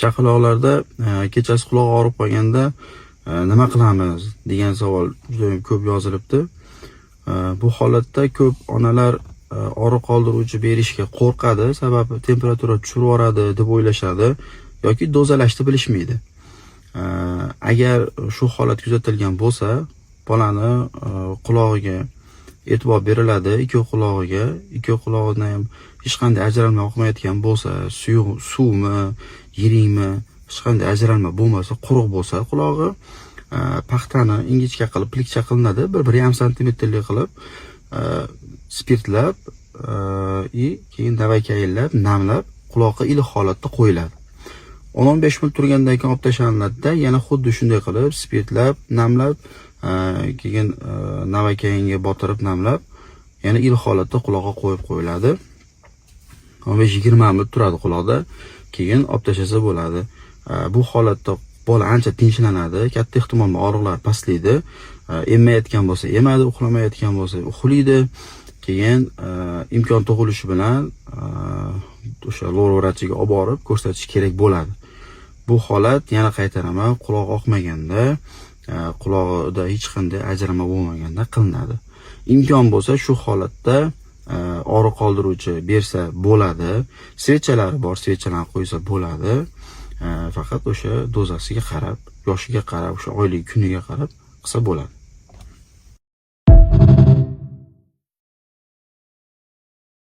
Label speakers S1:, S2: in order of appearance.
S1: Chaqaloqlarda kechasi quloq og'rib qolganda nima qilamiz degan savol juda ko'p yozilibdi. Bu holatda ko'p onalar og'riq qoldiruvchi berishga qo'rqadi, sababi temperatura tushirib yuboradi deb o'ylashadi yoki dozalashni bilishmaydi. Agar shu holat kuzatilgan bo'lsa, bolani qulog'iga e'tibor beriladi, ikki qulog'idan ham hech qanday ajralma oqmayotgan bo'lsa, suvmi, yiringmi, hech qanday ajralma bo'lmasa, quruq bo'lsa qulog'i, paxtani ingichka qilib, plikcha qilinadi, 1-1,5 santimetrlik qilib spirtlab, keyin navaykayinlab, namlab, quloqqa iliq holatda qo'yiladi. 10-15 minut turgandan keyin olib tashlanadi-da, yana xuddi shunday qilib spirtlab, namlab, keyin navaykayinga botirib namlab, yana iliq holatda quloqqa qo'yib qo'yiladi. 15-20 minut turadi quloqda, keyin olib tashlasa bo'ladi. Bu holatda bola ancha tinchlanadi, katta ehtimol bilan og'riqlar pastlaydi. Emmayotgan bo'lsa, emadi, uxlamayotgan bo'lsa, uxlaydi. Keyin imkon tug'ilishi bilan o'sha lor vrachiga olib borib ko'rsatish kerak bo'ladi. Bu holat, yana qaytaraman, quloq oqmaganda, qulog'ida hech qanday ajrama bo'lmaganda qilinadi. Imkon bo'lsa shu holatda og'riq qoldiruvchi bersa bo'ladi. Svechalari bor, svechalarni qo'ysa bo'ladi. Faqat o'sha dozasiga qarab, yoshiga qarab, o'sha oyligi, kuniga qarab qilsa bo'ladi.